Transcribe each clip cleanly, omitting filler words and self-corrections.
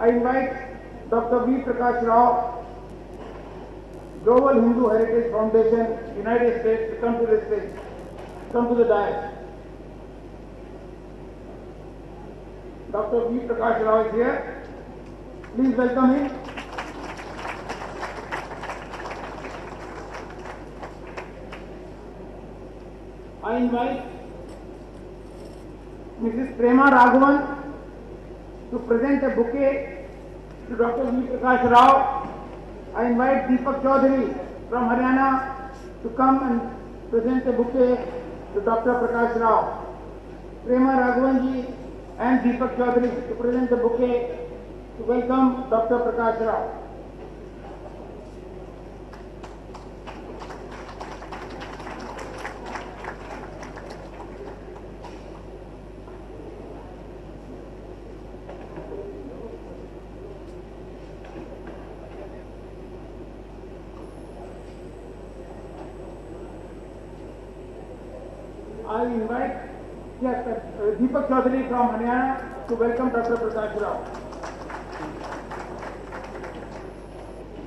I invite Dr. V. Prakasarao, Global Hindu Heritage Foundation, United States, to come to the stage, come to the dais. Dr. V. Prakasarao is here. Please welcome him. I invite Mrs. Prema Raghavan to present a bouquet to Dr. V. Prakasarao. I invite Deepak Chaudhary from Haryana to come and present a bouquet to Dr. Prakasarao. Prema Raghavan ji and Deepak Chaudhary to present the bouquet to welcome Dr. Prakasarao. I invite Deepak Chaudhary from Haryana to welcome Dr. Prakasarao.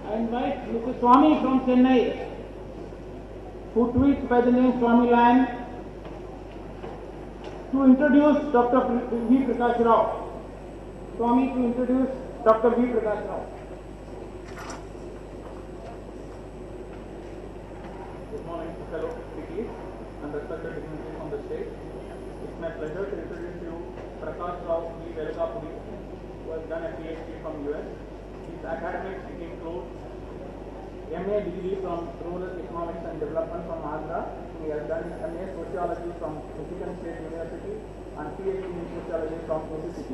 I invite Mr. Swami from Chennai, who tweets by the name Swami Lion, to introduce Dr. V. Prakasarao. Swami to introduce Dr. V. Prakasarao. Good morning, fellow PTs and respected dignitaries on the stage. It's my pleasure to introduce you Prakasarao Velagapudi, who has done a PhD from US. His academics include MA degree from Rural Economics and Development from Andhra. He has done MA Sociology from Michigan State University and PhD in Sociology from UCCT.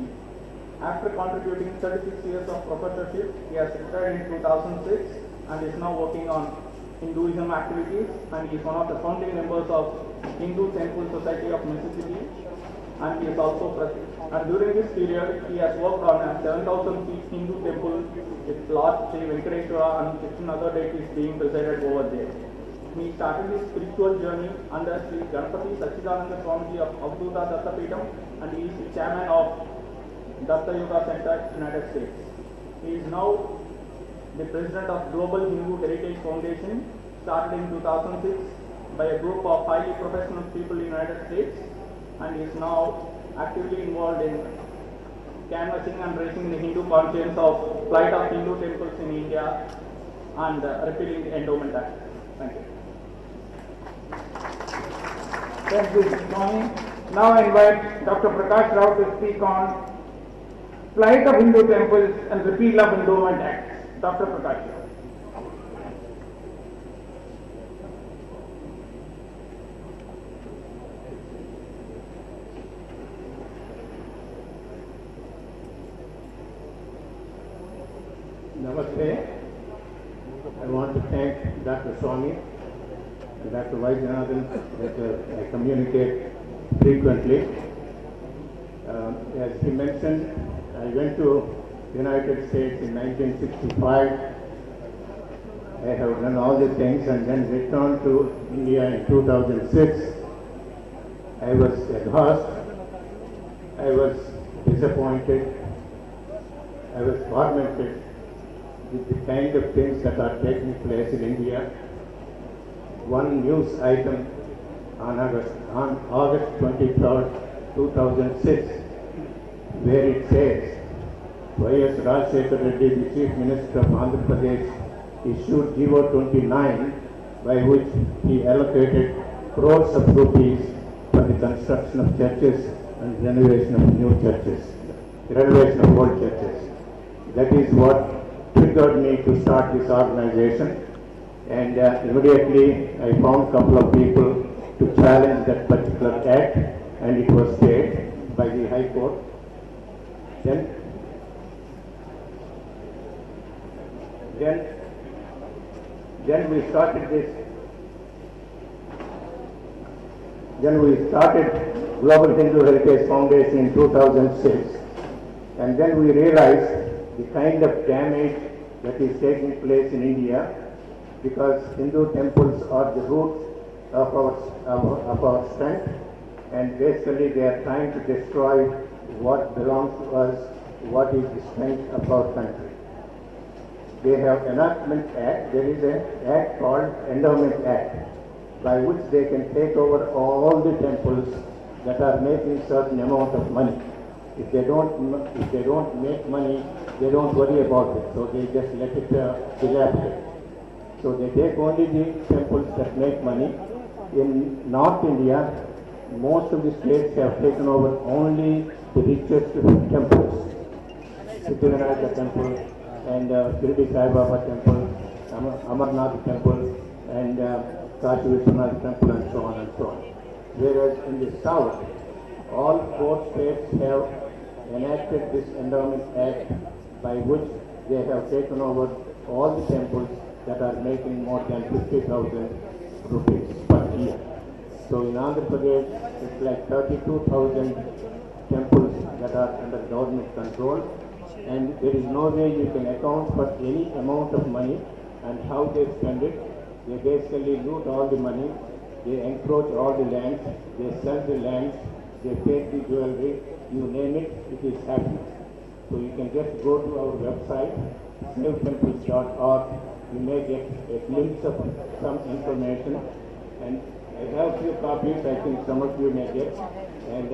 After contributing 36 years of professorship, he has retired in 2006 and is now working on Hinduism activities, and he is one of the founding members of Hindu Temple Society of Mississippi, and he is also president. And during this period, he has worked on a 7,000 feet Hindu temple with Lord Sri Venkateswara and 15 other deities being presided over there. He started his spiritual journey under Sri Ganapati Sachidananda Swamiji of Avadhuta Dattapeetham, and he is the chairman of Datta Yoga Center, United States. He is now the president of Global Hindu Heritage Foundation, started in 2006 by a group of highly professional people in the United States, and is now actively involved in canvassing and raising the Hindu conscience of plight of Hindu temples in India and repealing the Endowment Act. Thank you. Thank you, Mr. Swami. Now I invite Dr. Prakasarao to speak on plight of Hindu temples and repeal of Endowment Act. Dr. Prakasarao. Namaste. I want to thank Dr. Swami and Dr. Vaidyanathan that I communicate frequently. As he mentioned, I went to United States in 1965. I have done all the things and then returned to India in 2006. I was aghast. I was disappointed. I was tormented with the kind of things that are taking place in India. One news item on August 23rd, 2006, where it says, Y.S. Rajshekhar Reddy, the Chief Minister of Andhra Pradesh, issued GO 29, by which he allocated crores of rupees for the construction of churches and renovation of new churches, renovation of old churches. That is what triggered me to start this organization, and immediately I found a couple of people to challenge that particular act, and it was stayed by the High Court. Then we started this. Then we started Global Hindu Heritage Foundation in 2006, and then we realized the kind of damage that is taking place in India, because Hindu temples are the roots of our strength, and basically they are trying to destroy what belongs to us what is the strength of our country. They have enactment act, there is an act called Endowment Act, by which they can take over all the temples that are making certain amount of money. If they don't make money, they don't worry about it, so they just let it dilapidate. So they take only the temples that make money. In North India, most of the states have taken over only the richest temples. Siddhivinayaka temple and Shirdi Sai Baba temple, Amarnath temple and Kashi Vishwanath temple and so on and so on. Whereas in the south, all 4 states have enacted this Endowment Act by which they have taken over all the temples that are making more than 50,000 rupees per year. So in Andhra Pradesh, it's like 32,000 temples that are under government control, and there is no way you can account for any amount of money and how they spend it. They basically loot all the money, they encroach all the lands, they sell the lands, they take the jewelry, you name it, it is happening. So you can just go to our website, SaveTemples.org, you may get a glimpse of some information, and I have few copies, I think some of you may get, and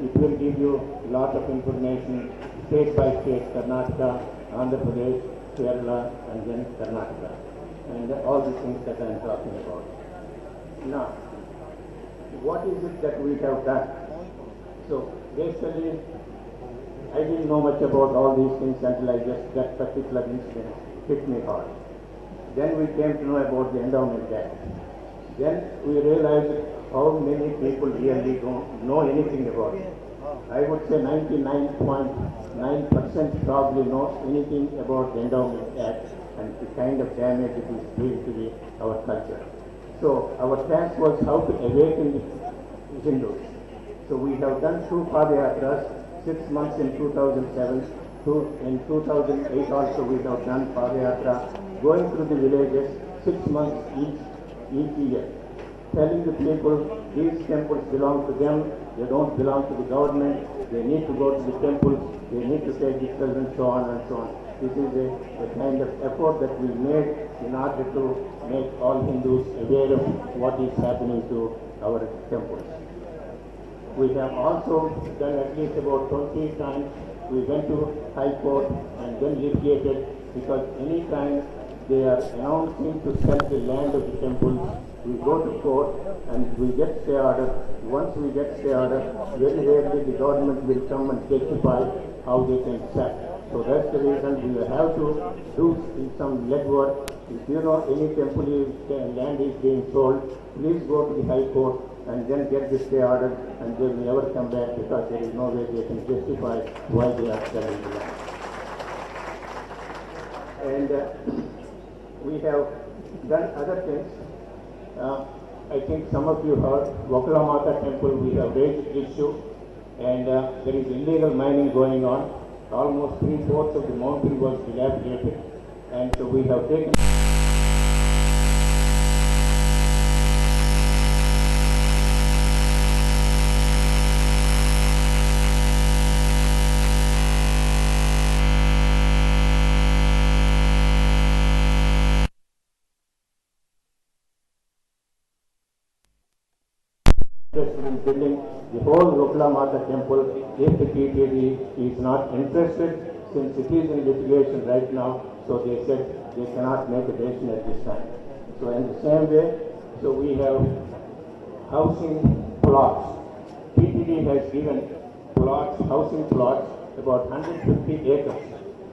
it will give you a lot of information, state by state, Karnataka, Andhra Pradesh, Kerala, and then Karnataka, and all the things that I am talking about. Now, what is it that we have done? So, basically, I didn't know much about all these things until I just that particular incident hit me hard. Then we came to know about the Endowment Act. Then we realized how many people really don't know anything about it. I would say 99.9% probably knows anything about the Endowment Act and the kind of damage it is doing to our culture. So our task was how to awaken the Hindus. So we have done 2 Padayatras, 6 months in 2007, in 2008 also we have done Padayatra, going through the villages, 6 months each year, telling the people these temples belong to them, they don't belong to the government, they need to go to the temples, they need to take the children, so on and so on. This is a kind of effort that we made in order to make all Hindus aware of what is happening to our temples. We have also done at least about 20 times. We went to High Court and then litigated, because any time they are announcing to sell the land of the temples, we go to court and we get stay order. Once we get stay order, very rarely the government will come and testify how they can sell. So that's the reason we have to do some legwork. If you know any temple land is being sold, please go to the High Court and then get the stay order, and they will never come back, because there is no way they can justify why they are selling the land. And we have done other things. I think some of you heard Vakula Mata temple, we have raised the issue, and there is illegal mining going on. Almost 3/4 of the mountain was dilapidated, and so we have taken in building the whole Vakula Mata temple if the PTD is not interested, since it is in litigation right now, so they said they cannot make a decision at this time. So in the same way, so we have housing plots. PTD has given plots, housing plots, about 150 acres.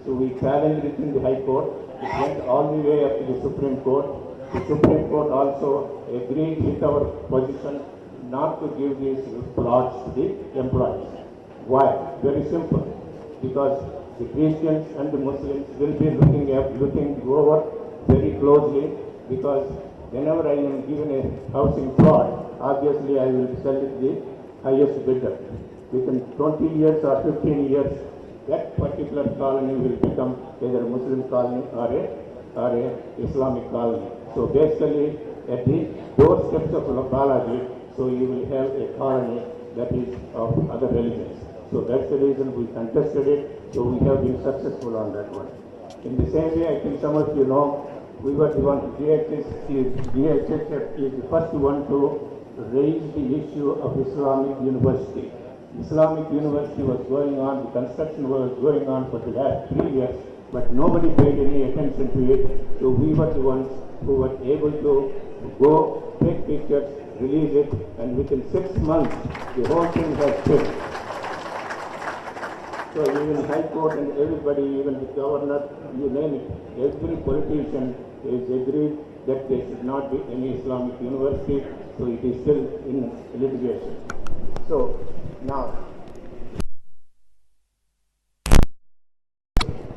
So we challenged it in the High Court. It went all the way up to the Supreme Court. The Supreme Court also agreed with our position not to give these plots to the employees. Why? Very simple. Because the Christians and the Muslims will be looking over very closely, because whenever I am given a housing plot, obviously I will sell it the highest bidder. Within 20 years or 15 years, that particular colony will become either a Muslim colony or a Islamic colony. So basically, at the doorsteps of Balaji, so you will have a colony that is of other religions. So that's the reason we contested it. So we have been successful on that one. In the same way, I think some of you know, we were the one, DHS is the first one to raise the issue of Islamic University. Islamic University was going on, the construction was going on for the last 3 years, but nobody paid any attention to it. So we were the ones who were able to go, take pictures, release it, and within 6 months, the whole thing has finished. So even High Court and everybody, even the governor, you name it, every politician is agreed that there should not be any Islamic university, so it is still in litigation. So now,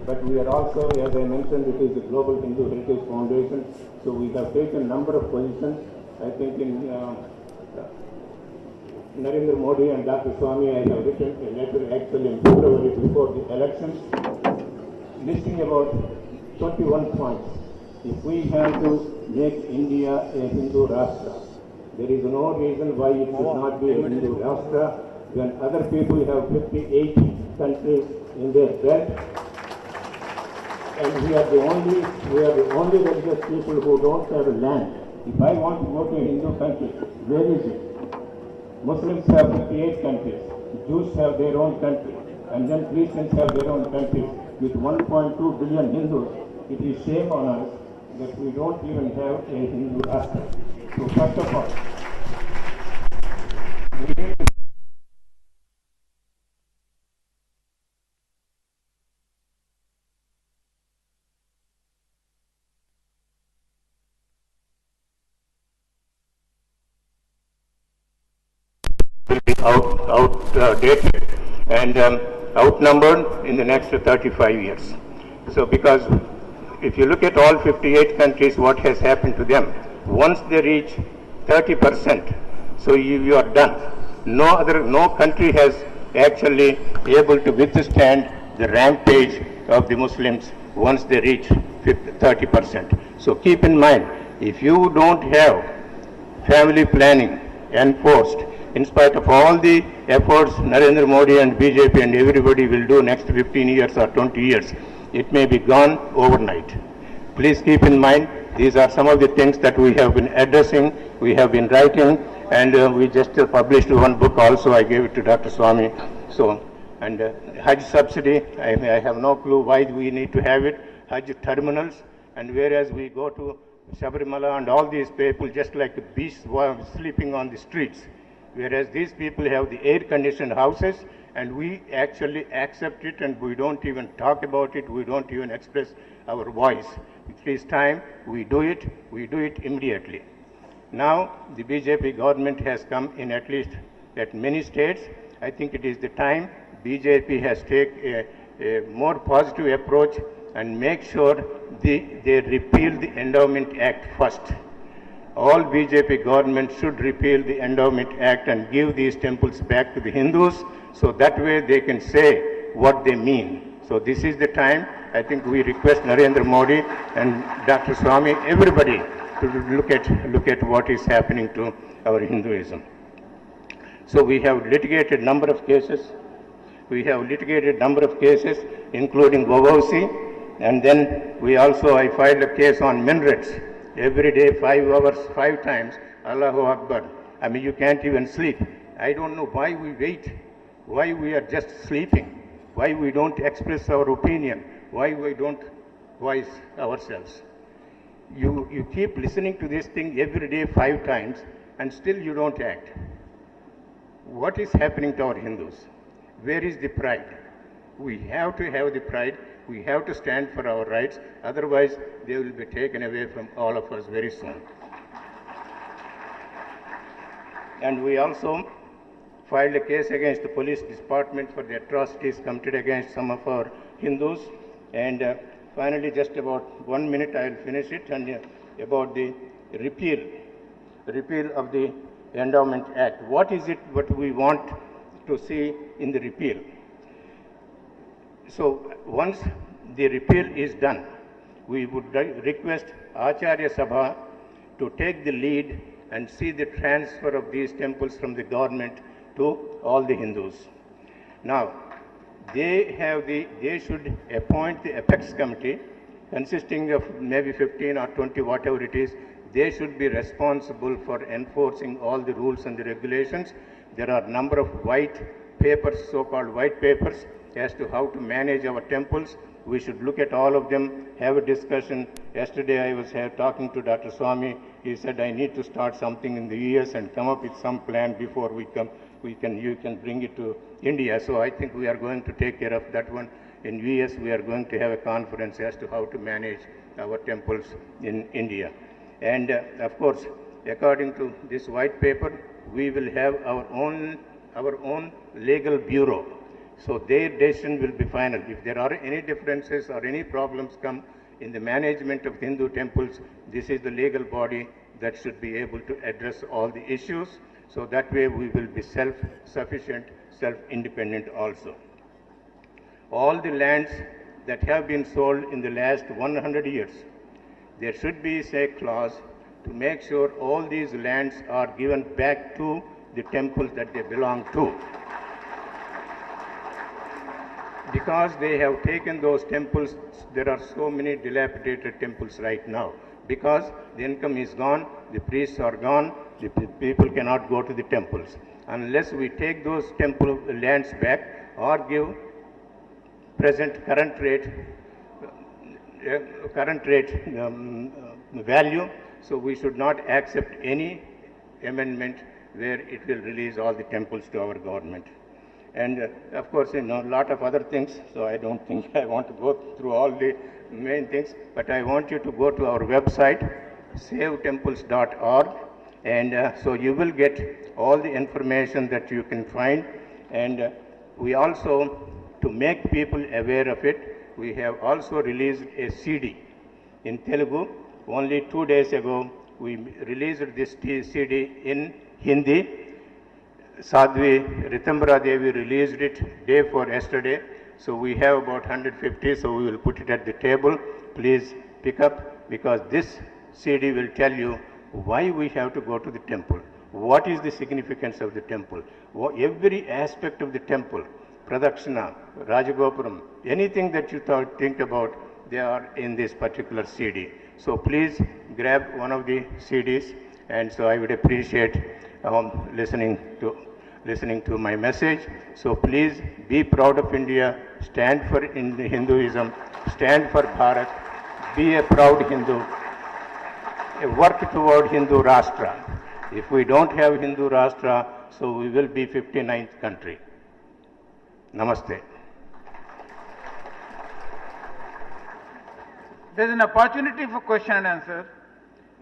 but we are also, as I mentioned, it is a Global Hindu Heritage Foundation, so we have taken a number of positions. I think in Narendra Modi and Dr. Swami, I have written a letter actually in February before the elections, listing about 21 points. If we have to make India a Hindu Rashtra, there is no reason why it should not be a Hindu Rashtra when other people have 58 countries in their belt, and we are the only religious people who don't have a land. If I want to go to a Hindu country, where is it? Muslims have 58 countries, Jews have their own country, and then Christians have their own countries. With 1.2 billion Hindus, it is shame on us that we don't even have a Hindu Rashtra. So first of all, we need to will be outdated and outnumbered in the next 35 years. So because if you look at all 58 countries, what has happened to them, once they reach 30%, so you are done. No country has actually able to withstand the rampage of the Muslims once they reach 30%. So keep in mind, if you don't have family planning enforced, in spite of all the efforts Narendra Modi and BJP and everybody will do next 15 years or 20 years, it may be gone overnight. Please keep in mind, these are some of the things that we have been addressing, we have been writing, and we just published one book also. I gave it to Dr. Swami. So, and Hajj subsidy, I have no clue why we need to have it. Hajj terminals, and whereas we go to Sabarimala and all these people just like beasts sleeping on the streets, whereas these people have the air-conditioned houses, and we actually accept it, and we don't even talk about it, we don't even express our voice. It is time we do it immediately. Now the BJP government has come in at least at many states. I think it is the time BJP has taken a more positive approach and make sure they repeal the Endowment Act first. All BJP government should repeal the Endowment Act and give these temples back to the Hindus, so that way they can say what they mean. So this is the time. I think we request Narendra Modi and Dr. Swami, everybody, to look at what is happening to our Hinduism. So we have litigated number of cases. Including Vavasi, and then I filed a case on minarets. Every day, 5 hours, 5 times, Allahu Akbar. I mean, you can't even sleep. I don't know why we wait, why we are just sleeping, why we don't express our opinion, why we don't voice ourselves. You keep listening to this thing every day 5 times, and still you don't act. What is happening to our Hindus? Where is the pride? We have to have the pride. We have to stand for our rights. Otherwise, they will be taken away from all of us very soon. And we also filed a case against the police department for the atrocities committed against some of our Hindus. And finally, just about 1 minute, I will finish it, and about the repeal of the Endowment Act. What is it what we want to see in the repeal? So once the repeal is done, we would request Acharya Sabha to take the lead and see the transfer of these temples from the government to all the Hindus. Now, they should appoint the apex committee consisting of maybe 15 or 20, whatever it is. They should be responsible for enforcing all the rules and the regulations. There are a number of white papers, so-called white papers, as to how to manage our temples. We should look at all of them, have a discussion. Yesterday I was talking to Dr. Swami. He said, I need to start something in the US and come up with some plan before you can bring it to India. So I think we are going to take care of that one. In US, we are going to have a conference as to how to manage our temples in India. And of course, according to this white paper, we will have our own legal bureau. So their decision will be final. If there are any differences or any problems come in the management of Hindu temples, this is the legal body that should be able to address all the issues. So that way we will be self-sufficient, self-independent also. All the lands that have been sold in the last 100 years, there should be a clause to make sure all these lands are given back to the temples that they belong to. Because they have taken those temples, there are so many dilapidated temples right now. Because the income is gone, the priests are gone, the people cannot go to the temples. Unless we take those temple lands back or give current rate value, so we should not accept any amendment where it will release all the temples to our government. And of course, a lot of other things, so I don't think I want to go through all the main things, but I want you to go to our website, SaveTemples.org, and so you will get all the information that you can find. And we also, to make people aware of it, we have also released a CD in Telugu. Only 2 days ago, we released this CD in Hindi. Sadhvi Ritambara Devi released it day before yesterday. So we have about 150, so we will put it at the table. Please pick up, because this CD will tell you why we have to go to the temple. What is the significance of the temple? Every aspect of the temple, Pradakshina, Rajagopuram, anything that you think about, they are in this particular CD. So please grab one of the CDs, and so I would appreciate listening to my message. So please be proud of India, stand for Hinduism, stand for Bharat, be a proud Hindu, work toward Hindu Rashtra. If we don't have Hindu Rashtra, so we will be 59th country. Namaste. There is an opportunity for question and answer.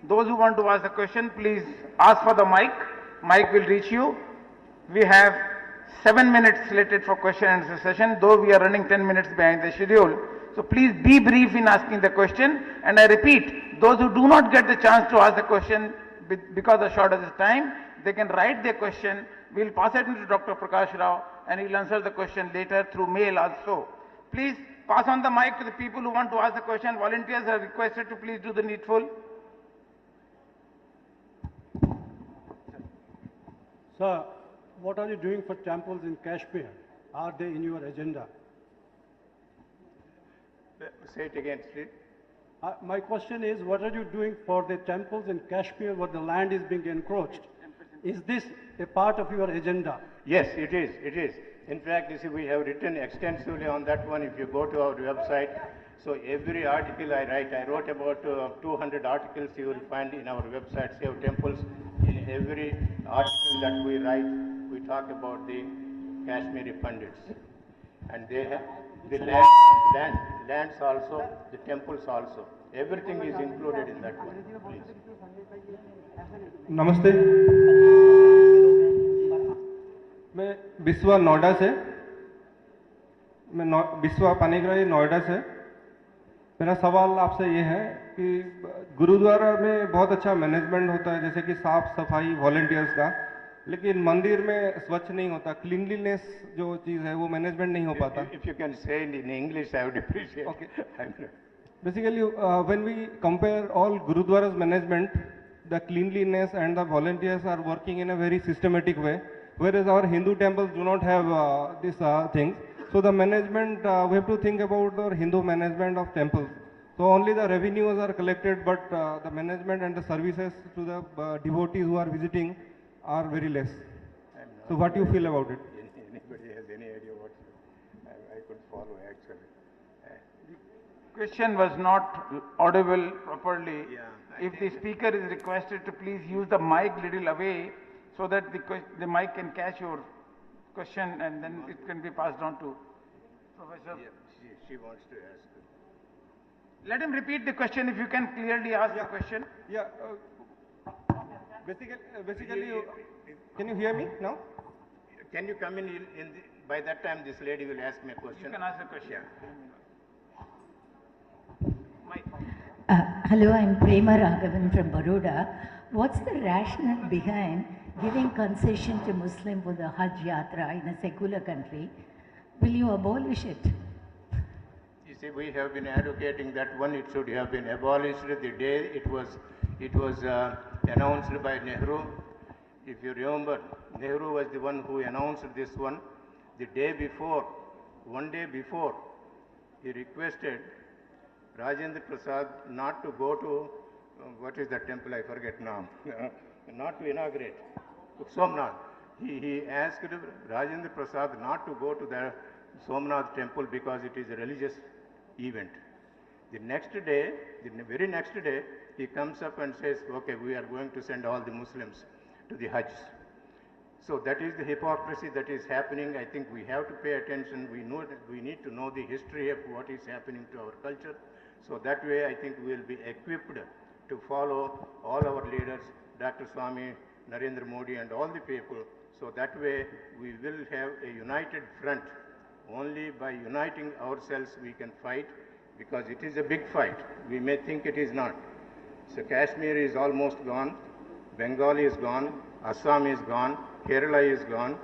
Those who want to ask a question, please ask for the mic. Mic will reach you. We have 7 minutes slated for question and answer session, though we are running 10 minutes behind the schedule. So please be brief in asking the question. And I repeat, those who do not get the chance to ask the question because of short of this time, they can write their question. We will pass it to Dr. Prakasarao, and he will answer the question later through mail also. Please pass on the mic to the people who want to ask the question. Volunteers are requested to please do the needful. Sir, what are you doing for temples in Kashmir? Are they in your agenda? Say it again, please. My question is, what are you doing for the temples in Kashmir where the land is being encroached? Is this a part of your agenda? Yes, it is. It is. In fact, you see, we have written extensively on that one. If you go to our website, so every article I write, I wrote about 200 articles you will find in our website, SaveTemples. In every article that we write, we talk about the Kashmiri Pandits. And they have the lands also, the temples also. Everything is included in that one. Please. नमस्ते, मैं बिस्वा नोएडा से, बिस्वा पानीग्राही नोएडा से। मेरा सवाल आपसे ये है कि गुरुद्वारा में बहुत अच्छा मैनेजमेंट होता है, जैसे कि साफ सफाई वॉलंटियर्स का, लेकिन मंदिर में स्वच्छ नहीं होता, क्लीनलीनेस जो चीज़ है वो मैनेजमेंट नहीं हो पाता। If you can say it in English, I would appreciate. Okay. Basically, when we compare all Gurudwara's management, the cleanliness and the volunteers are working in a very systematic way. whereas our Hindu temples do not have these things. So the management, we have to think about the Hindu management of temples. So only the revenues are collected, but the management and the services to the devotees who are visiting are very less. So what do you feel about it? Anybody has any idea what I could follow actually? Question was not audible properly. Yeah, If the speaker is requested to please use the mic little away so that the mic can catch your question and then it can be passed on to Professor. Yeah, she wants to ask. Let him repeat the question if you can clearly ask the question. Yeah. Basically, can you hear me now? Can you come in by that time this lady will ask me a question? You can ask the question. Yeah. Mic. Hello, I'm Prema Raghavan from Baroda. What's the rationale behind giving concession to Muslim for the Hajj Yatra in a secular country? Will you abolish it? You see, we have been advocating that one. It should have been abolished the day it was announced by Nehru. If you remember, Nehru was the one who announced this one. The day before, one day before, he requested Rajendra Prasad not to go to, what is that temple, I forget now, not to inaugurate, Somnath. He asked Rajendra Prasad not to go to the Somnath temple because it is a religious event. The next day, the very next day, he comes up and says, okay, we are going to send all the Muslims to the Hajj. So that is the hypocrisy that is happening. I think we have to pay attention. We need to know the history of what is happening to our culture. So that way I think we will be equipped to follow all our leaders, Dr. Swami, Narendra Modi and all the people. So that way we will have a united front. Only by uniting ourselves we can fight, because it is a big fight. We may think it is not. So Kashmir is almost gone, Bengal is gone, Assam is gone, Kerala is gone.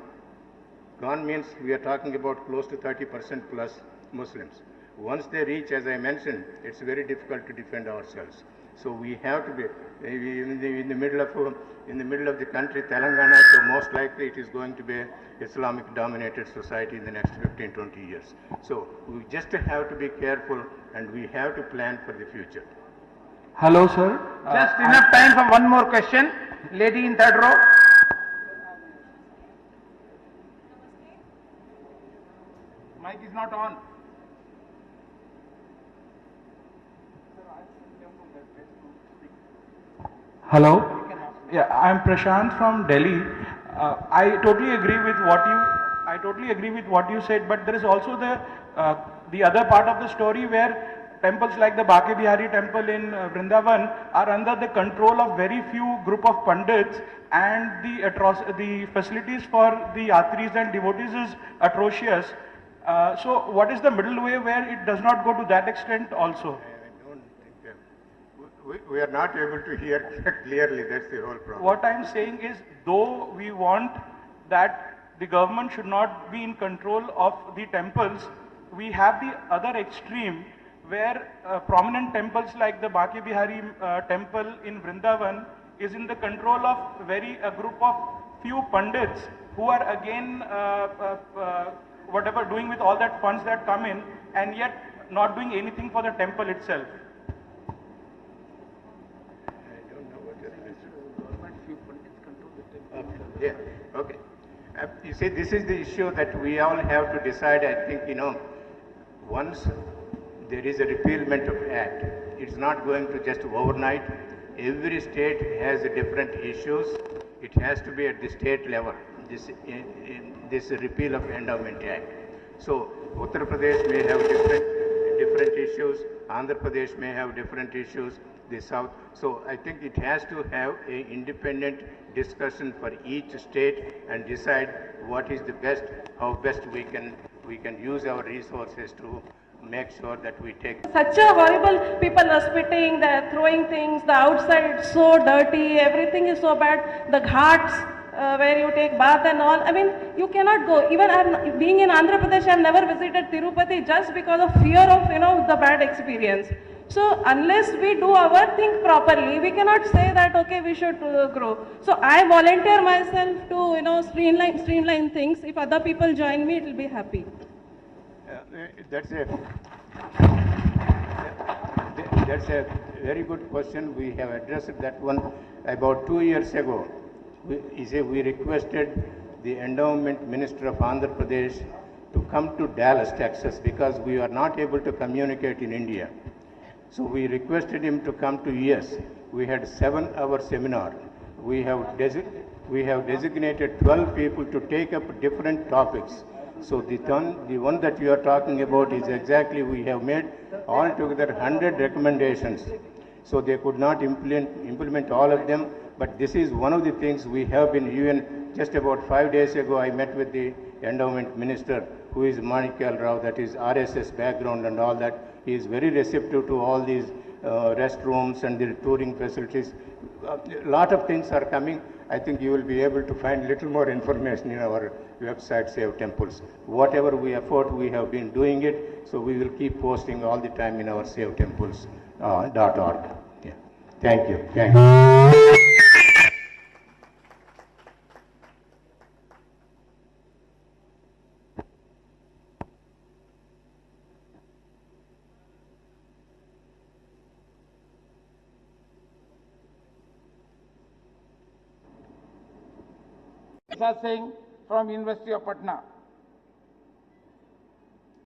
Gone means we are talking about close to 30% plus Muslims. Once they reach, as I mentioned, it's very difficult to defend ourselves. So we have to be in the middle of the country, Telangana. So most likely it is going to be an Islamic-dominated society in the next 15-20 years. So we just have to be careful, and we have to plan for the future. Hello, sir. Just enough time for one more question. Lady in third row. Mic is not on. Hello. Yeah, I'm Prashant from Delhi. I totally agree with what you said, but there is also the other part of the story where temples like the Bake Bihari temple in Vrindavan are under the control of very few group of pandits, and the facilities for the yatris and devotees is atrocious. So what is the middle way where it does not go to that extent also? I don't think we are not able to hear clearly. That's the whole problem. What I'm saying is, though we want that the government should not be in control of the temples, we have the other extreme where prominent temples like the Bake Bihari temple in Vrindavan is in the control of a group of few pandits who are again doing with all that funds that come in, and yet not doing anything for the temple itself. I don't know what you're mentioning. Yeah, okay. You see, this is the issue that we all have to decide. I think, once there is a repealment of Act, it's not going to just overnight. Every state has different issues. It has to be at the state level, this repeal of Endowment Act. So Uttar Pradesh may have different issues, Andhra Pradesh may have different issues, the South. So I think it has to have an independent discussion for each state and decide what is the best, how best we can use our resources to make sure that we take. Such a horrible, people are spitting, they're throwing things, the outside is so dirty, everything is so bad, the ghats where you take bath and all, I mean, you cannot go. Even being in Andhra Pradesh, I've never visited Tirupati just because of fear of, the bad experience. So unless we do our thing properly, we cannot say that okay we should grow. So I volunteer myself to streamline things. If other people join me, it will be happy. That's a that's a very good question. We have addressed that one about 2 years ago. We requested the endowment minister of Andhra Pradesh to come to Dallas, Texas, because we are not able to communicate in India. So we requested him to come to US. We had 7-hour seminar. We have designated 12 people to take up different topics. So the one that you are talking about is exactly, we have made altogether 100 recommendations. So they could not implement all of them, but this is one of the things we have been even just about 5 days ago. I met with the endowment minister, who is Manikal Rao, that is RSS background and all that. He is very receptive to all these restrooms and the touring facilities. A lot of things are coming. I think you will be able to find little more information in our website, SaveTemples. Whatever we afford, we have been doing it, so we will keep posting all the time in our SaveTemples.org. Yeah. Thank you. Thank you. Singh from University of Patna.